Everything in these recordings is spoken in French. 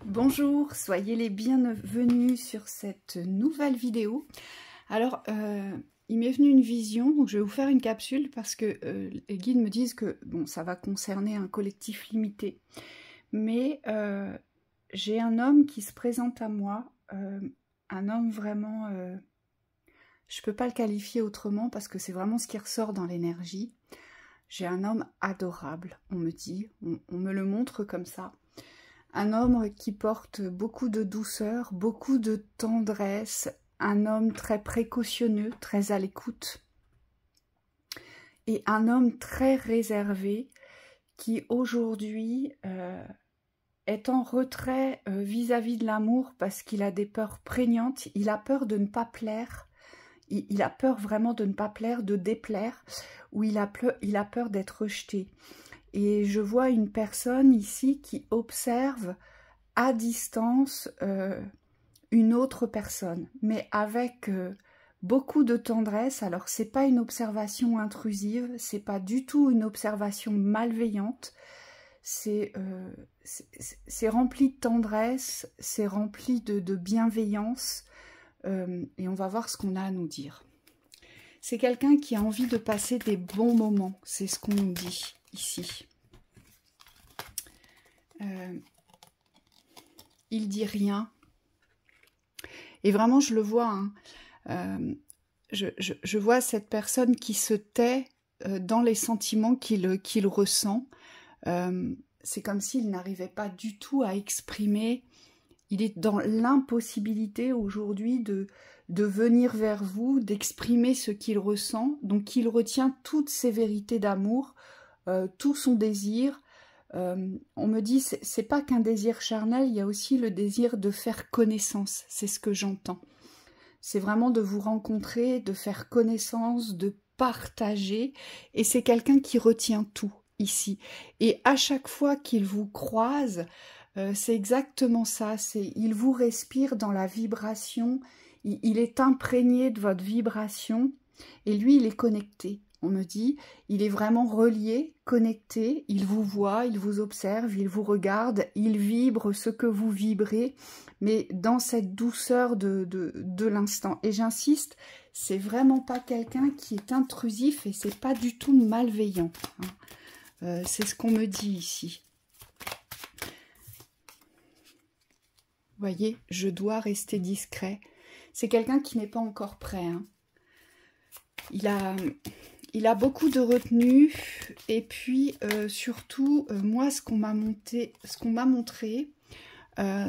Bonjour, soyez les bienvenus sur cette nouvelle vidéo. Alors, il m'est venu une vision, donc je vais vous faire une capsule parce que les guides me disent que bon, ça va concerner un collectif limité. Mais j'ai un homme qui se présente à moi, un homme vraiment... je ne peux pas le qualifier autrement parce que c'est vraiment ce qui ressort dans l'énergie. J'ai un homme adorable, on me dit, on me le montre comme ça. Un homme qui porte beaucoup de douceur, beaucoup de tendresse, un homme très précautionneux, très à l'écoute. Et un homme très réservé qui aujourd'hui est en retrait vis-à-vis de l'amour parce qu'il a des peurs prégnantes, il a peur de ne pas plaire. Il a peur vraiment de ne pas plaire, de déplaire, ou il a peur d'être rejeté. Et je vois une personne ici qui observe à distance une autre personne, mais avec beaucoup de tendresse. Alors, c'est pas une observation intrusive, c'est pas du tout une observation malveillante, c'est rempli de tendresse, c'est rempli de bienveillance. Et on va voir ce qu'on a à nous dire. C'est quelqu'un qui a envie de passer des bons moments, c'est ce qu'on nous dit ici. Il dit rien. Et vraiment, je le vois. Hein. Je vois cette personne qui se tait dans les sentiments qu'il ressent. C'est comme s'il n'arrivait pas du tout à exprimer. Il est dans l'impossibilité aujourd'hui de venir vers vous, d'exprimer ce qu'il ressent. Donc il retient toutes ses vérités d'amour, tout son désir. On me dit, c'est pas qu'un désir charnel, il y a aussi le désir de faire connaissance. C'est ce que j'entends. C'est vraiment de vous rencontrer, de faire connaissance, de partager. Et c'est quelqu'un qui retient tout ici. Et à chaque fois qu'il vous croise... c'est exactement ça, il vous respire dans la vibration, il est imprégné de votre vibration et lui il est connecté, on me dit, il est vraiment relié, connecté, il vous voit, il vous observe, il vous regarde, il vibre ce que vous vibrez, mais dans cette douceur de l'instant. Et j'insiste, c'est vraiment pas quelqu'un qui est intrusif et c'est pas du tout malveillant, hein. C'est ce qu'on me dit ici. Vous voyez, je dois rester discret. C'est quelqu'un qui n'est pas encore prêt. Hein. Il a beaucoup de retenue. Et puis, surtout, moi, ce qu'on m'a montré,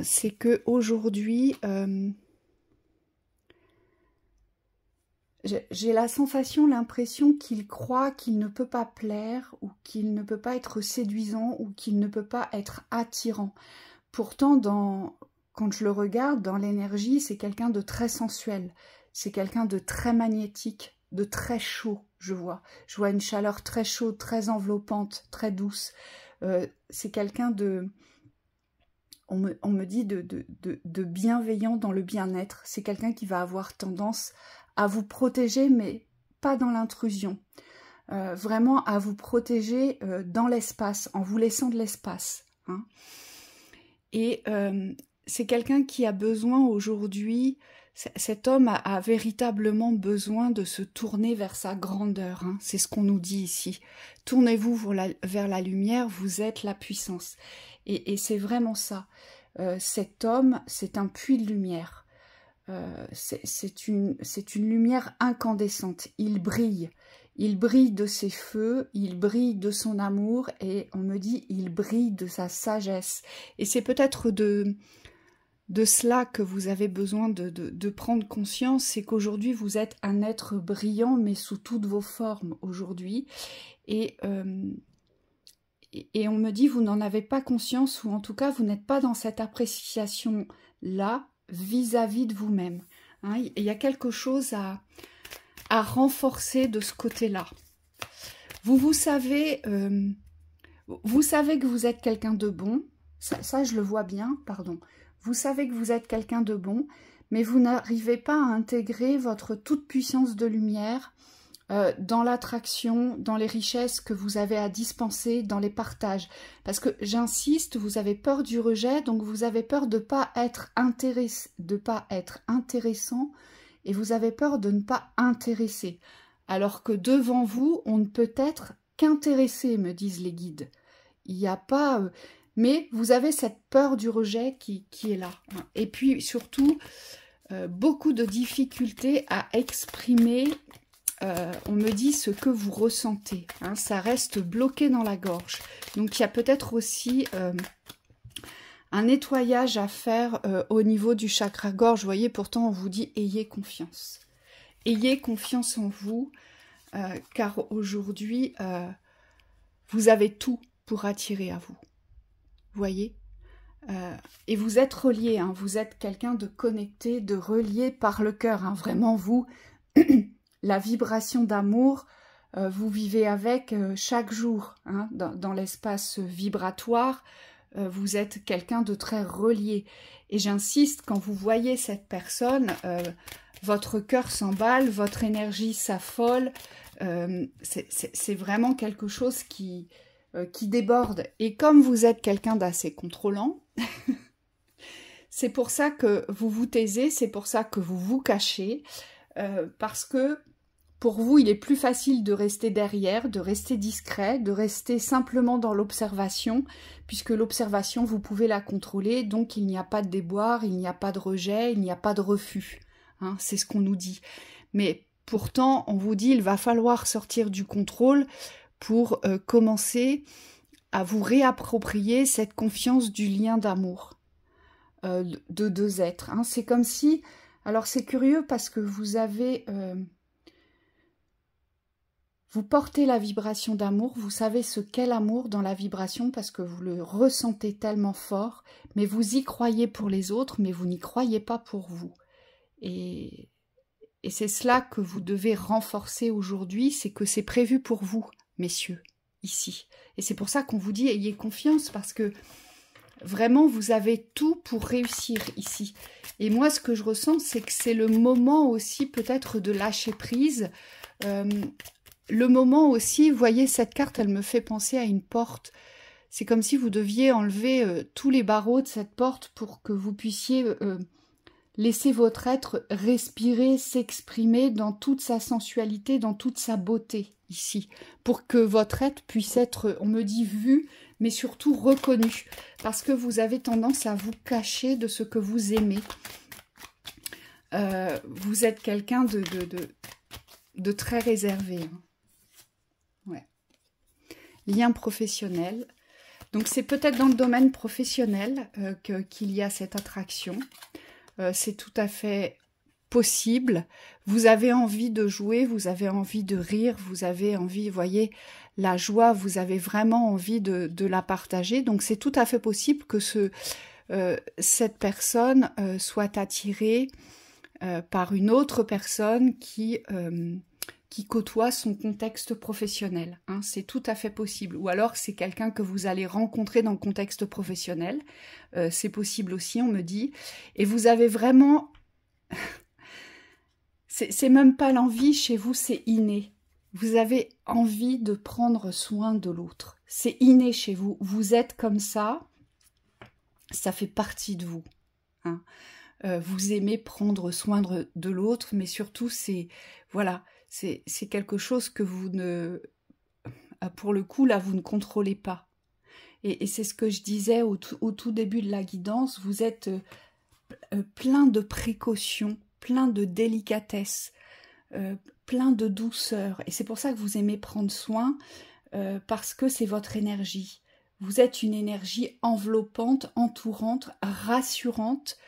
c'est qu'aujourd'hui, j'ai la sensation, l'impression qu'il croit qu'il ne peut pas plaire, ou qu'il ne peut pas être séduisant, ou qu'il ne peut pas être attirant. Pourtant, quand je le regarde dans l'énergie, c'est quelqu'un de très sensuel, c'est quelqu'un de très magnétique, de très chaud, je vois. Je vois une chaleur très chaude, très enveloppante, très douce. C'est quelqu'un de... On me dit de bienveillant dans le bien-être. C'est quelqu'un qui va avoir tendance à vous protéger, mais pas dans l'intrusion. Vraiment à vous protéger dans l'espace, en vous laissant de l'espace. Hein. Et... c'est quelqu'un qui a besoin aujourd'hui, cet homme a véritablement besoin de se tourner vers sa grandeur. Hein. C'est ce qu'on nous dit ici. Tournez-vous vers la lumière, vous êtes la puissance. Et c'est vraiment ça. Cet homme, c'est un puits de lumière. C'est une lumière incandescente. Il brille. Il brille de ses feux, il brille de son amour et on me dit, il brille de sa sagesse. Et c'est peut-être de cela que vous avez besoin de prendre conscience, c'est qu'aujourd'hui vous êtes un être brillant mais sous toutes vos formes aujourd'hui et on me dit vous n'en avez pas conscience ou en tout cas vous n'êtes pas dans cette appréciation là vis-à-vis de vous-même. Hein, il y a quelque chose à renforcer de ce côté-là. Vous savez que vous êtes quelqu'un de bon, ça je le vois bien, pardon. Vous savez que vous êtes quelqu'un de bon, mais vous n'arrivez pas à intégrer votre toute puissance de lumière dans l'attraction, dans les richesses que vous avez à dispenser, dans les partages. Parce que j'insiste, vous avez peur du rejet, donc vous avez peur de pas être intéressant, et vous avez peur de ne pas intéresser. Alors que devant vous, on ne peut être qu'intéressé, me disent les guides. Il n'y a pas... mais vous avez cette peur du rejet qui est là. Et puis surtout, beaucoup de difficultés à exprimer, on me dit ce que vous ressentez. Hein, ça reste bloqué dans la gorge. Donc il y a peut-être aussi un nettoyage à faire au niveau du chakra gorge. Vous voyez, pourtant on vous dit ayez confiance. Ayez confiance en vous, car aujourd'hui, vous avez tout pour attirer à vous. Vous voyez, et vous êtes relié, hein, vous êtes quelqu'un de connecté, de relié par le cœur. Hein, vraiment, vous, la vibration d'amour, vous vivez avec chaque jour, hein, dans l'espace vibratoire. Vous êtes quelqu'un de très relié. Et j'insiste, quand vous voyez cette personne, votre cœur s'emballe, votre énergie s'affole. C'est vraiment quelque chose qui déborde. Et comme vous êtes quelqu'un d'assez contrôlant, c'est pour ça que vous vous taisez, c'est pour ça que vous vous cachez, parce que pour vous, il est plus facile de rester derrière, de rester discret, de rester simplement dans l'observation, puisque l'observation, vous pouvez la contrôler, donc il n'y a pas de déboire, il n'y a pas de rejet, il n'y a pas de refus. Hein, c'est ce qu'on nous dit. Mais pourtant, on vous dit, il va falloir sortir du contrôle pour commencer à vous réapproprier cette confiance du lien d'amour de deux êtres. Hein. C'est comme si... Alors c'est curieux parce que vous avez... vous portez la vibration d'amour, vous savez ce qu'est l'amour dans la vibration parce que vous le ressentez tellement fort, mais vous y croyez pour les autres, mais vous n'y croyez pas pour vous. Et c'est cela que vous devez renforcer aujourd'hui, c'est que c'est prévu pour vous, messieurs, ici. Et c'est pour ça qu'on vous dit ayez confiance, parce que vraiment vous avez tout pour réussir ici. Et moi ce que je ressens, c'est que c'est le moment aussi peut-être de lâcher prise, le moment aussi, vous voyez cette carte, elle me fait penser à une porte. C'est comme si vous deviez enlever tous les barreaux de cette porte pour que vous puissiez laisser votre être respirer, s'exprimer dans toute sa sensualité, dans toute sa beauté ici, pour que votre être puisse être, on me dit, vu, mais surtout reconnu, parce que vous avez tendance à vous cacher de ce que vous aimez. Vous êtes quelqu'un de très réservé. Hein. Ouais. Lien professionnel. Donc c'est peut-être dans le domaine professionnel qu'il y a cette attraction. C'est tout à fait possible. Vous avez envie de jouer, vous avez envie de rire, vous avez envie, vous voyez, la joie, vous avez vraiment envie de la partager. Donc c'est tout à fait possible que cette personne soit attirée par une autre personne qui côtoie son contexte professionnel. Hein, c'est tout à fait possible. Ou alors c'est quelqu'un que vous allez rencontrer dans le contexte professionnel. C'est possible aussi, on me dit. Et vous avez vraiment... c'est même pas l'envie chez vous, c'est inné. Vous avez envie de prendre soin de l'autre. C'est inné chez vous. Vous êtes comme ça. Ça fait partie de vous. Hein. Vous aimez prendre soin de l'autre, mais surtout, c'est... Voilà. C'est quelque chose que vous ne... Pour le coup, là, vous ne contrôlez pas. Et c'est ce que je disais au tout début de la guidance. Vous êtes plein de précautions, plein de délicatesse, plein de douceur. Et c'est pour ça que vous aimez prendre soin, parce que c'est votre énergie. Vous êtes une énergie enveloppante, entourante, rassurante,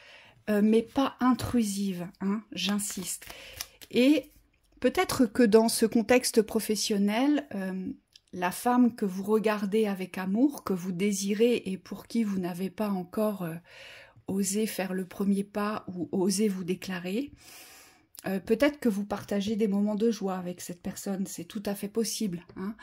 mais pas intrusive, hein, j'insiste. Et... peut-être que dans ce contexte professionnel, la femme que vous regardez avec amour, que vous désirez et pour qui vous n'avez pas encore osé faire le premier pas ou osé vous déclarer, peut-être que vous partagez des moments de joie avec cette personne, c'est tout à fait possible. Hein,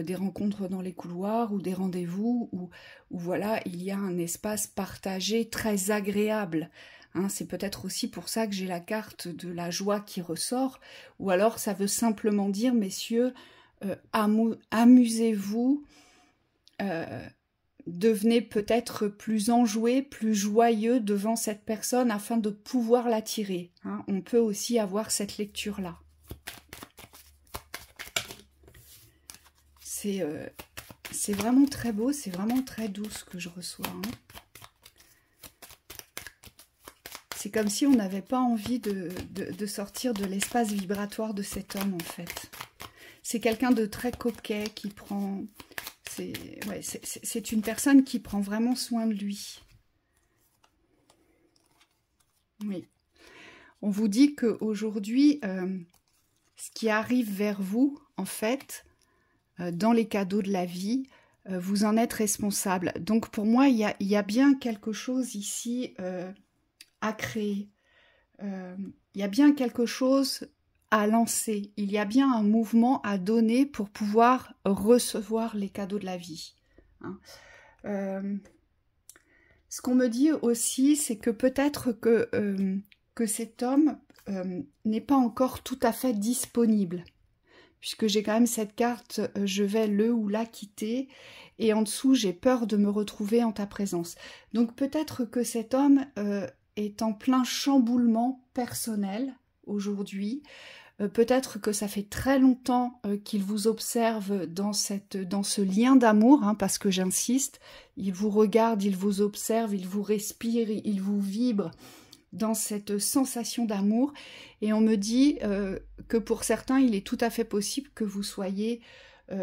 des rencontres dans les couloirs ou des rendez-vous où voilà, il y a un espace partagé très agréable. Hein, c'est peut-être aussi pour ça que j'ai la carte de la joie qui ressort. Ou alors ça veut simplement dire, messieurs, amusez-vous, devenez peut-être plus enjoué, plus joyeux devant cette personne afin de pouvoir l'attirer. Hein, on peut aussi avoir cette lecture-là. C'est vraiment très beau, c'est vraiment très doux ce que je reçois. Hein. C'est comme si on n'avait pas envie de sortir de l'espace vibratoire de cet homme, en fait. C'est quelqu'un de très coquet qui prend... C'est une personne qui prend vraiment soin de lui. Oui. On vous dit qu'aujourd'hui, ce qui arrive vers vous, en fait, dans les cadeaux de la vie, vous en êtes responsable. Donc pour moi, il y a bien quelque chose ici à créer. Il y a bien quelque chose à lancer. Il y a bien un mouvement à donner pour pouvoir recevoir les cadeaux de la vie. Hein. Ce qu'on me dit aussi, c'est que peut-être que cet homme n'est pas encore tout à fait disponible. Puisque j'ai quand même cette carte, je vais le ou la quitter, et en dessous, j'ai peur de me retrouver en ta présence. Donc peut-être que cet homme est en plein chamboulement personnel aujourd'hui. Peut-être que ça fait très longtemps qu'il vous observe dans ce lien d'amour, hein, parce que j'insiste, il vous regarde, il vous observe, il vous respire, il vous vibre dans cette sensation d'amour. Et on me dit que pour certains, il est tout à fait possible que vous soyez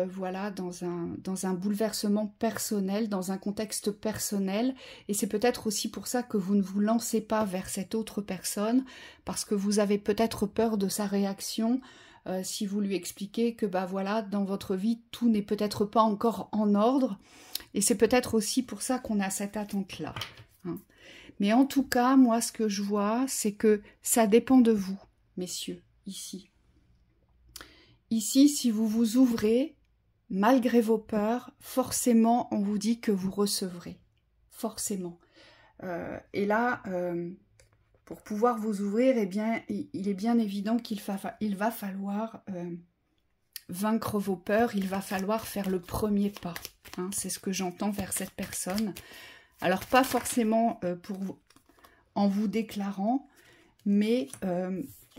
voilà, dans un bouleversement personnel, dans un contexte personnel. Et c'est peut-être aussi pour ça que vous ne vous lancez pas vers cette autre personne, parce que vous avez peut-être peur de sa réaction si vous lui expliquez que bah voilà, dans votre vie, tout n'est peut-être pas encore en ordre. Et c'est peut-être aussi pour ça qu'on a cette attente-là. Hein. Mais en tout cas, moi, ce que je vois, c'est que ça dépend de vous, messieurs, ici. Ici, si vous vous ouvrez, malgré vos peurs, forcément, on vous dit que vous recevrez. Forcément. Et là, pour pouvoir vous ouvrir, eh bien, il est bien évident qu'il va falloir vaincre vos peurs, il va falloir faire le premier pas. Hein, c'est ce que j'entends vers cette personne. Alors, pas forcément en vous déclarant, mais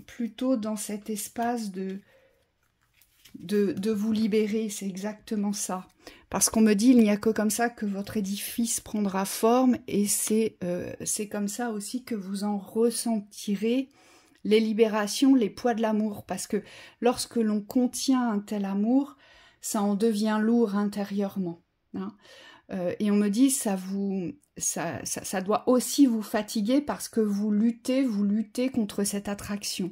plutôt dans cet espace de vous libérer, c'est exactement ça. Parce qu'on me dit, il n'y a que comme ça que votre édifice prendra forme, et c'est comme ça aussi que vous en ressentirez les libérations, les poids de l'amour. Parce que lorsque l'on contient un tel amour, ça en devient lourd intérieurement. Hein. Et on me dit, ça doit aussi vous fatiguer parce que vous luttez contre cette attraction.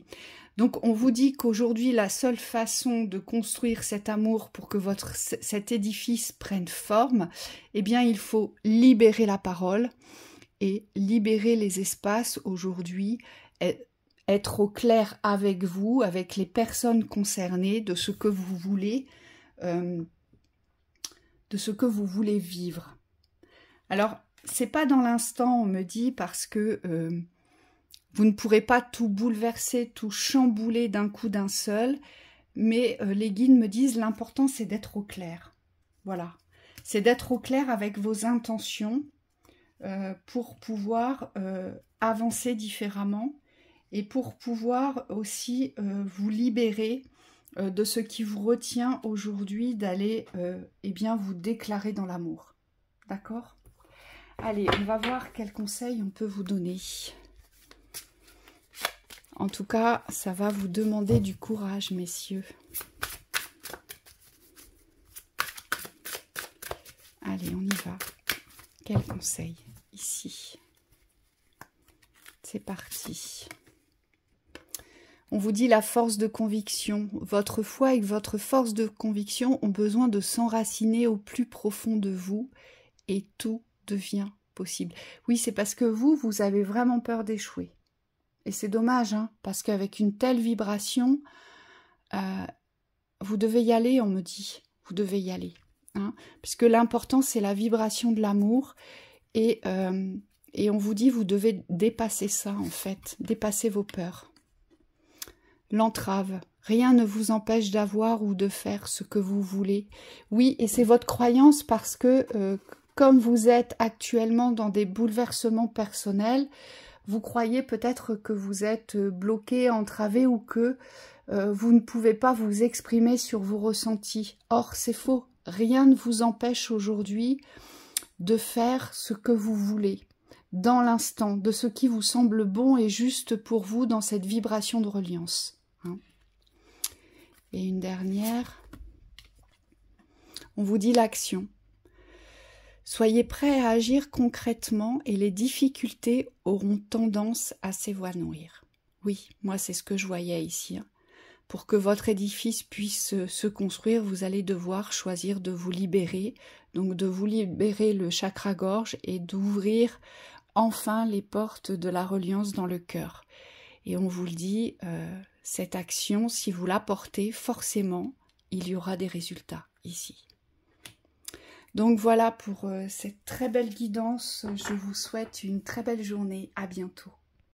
Donc on vous dit qu'aujourd'hui, la seule façon de construire cet amour pour que cet édifice prenne forme, eh bien il faut libérer la parole et libérer les espaces aujourd'hui, être au clair avec vous, avec les personnes concernées, de ce que vous voulez vivre. Alors, c'est pas dans l'instant, on me dit, parce que vous ne pourrez pas tout bouleverser, tout chambouler d'un coup d'un seul, mais les guides me disent l'important c'est d'être au clair. Voilà, c'est d'être au clair avec vos intentions pour pouvoir avancer différemment et pour pouvoir aussi vous libérer de ce qui vous retient aujourd'hui d'aller eh bien vous déclarer dans l'amour. D'accord ? Allez, on va voir quels conseils on peut vous donner. En tout cas, ça va vous demander du courage, messieurs. Allez, on y va. Quel conseil ici? C'est parti. On vous dit la force de conviction. Votre foi et votre force de conviction ont besoin de s'enraciner au plus profond de vous et tout devient possible. Oui, c'est parce que vous avez vraiment peur d'échouer. Et c'est dommage, hein, parce qu'avec une telle vibration, vous devez y aller, on me dit. Vous devez y aller. Hein, puisque l'important, c'est la vibration de l'amour. Et Et on vous dit, vous devez dépasser ça en fait, dépasser vos peurs. L'entrave, rien ne vous empêche d'avoir ou de faire ce que vous voulez. Oui, et c'est votre croyance parce que comme vous êtes actuellement dans des bouleversements personnels, vous croyez peut-être que vous êtes bloqué, entravé ou que vous ne pouvez pas vous exprimer sur vos ressentis. Or, c'est faux. Rien ne vous empêche aujourd'hui de faire ce que vous voulez, dans l'instant, de ce qui vous semble bon et juste pour vous dans cette vibration de reliance. Hein. Et une dernière, on vous dit l'action. Soyez prêts à agir concrètement et les difficultés auront tendance à s'évanouir. Oui, moi c'est ce que je voyais ici. Hein. Pour que votre édifice puisse se construire, vous allez devoir choisir de vous libérer, donc de vous libérer le chakra-gorge et d'ouvrir enfin les portes de la reliance dans le cœur. Et on vous le dit, cette action, si vous la portez, forcément, il y aura des résultats ici. Donc voilà pour cette très belle guidance. Je vous souhaite une très belle journée. À bientôt.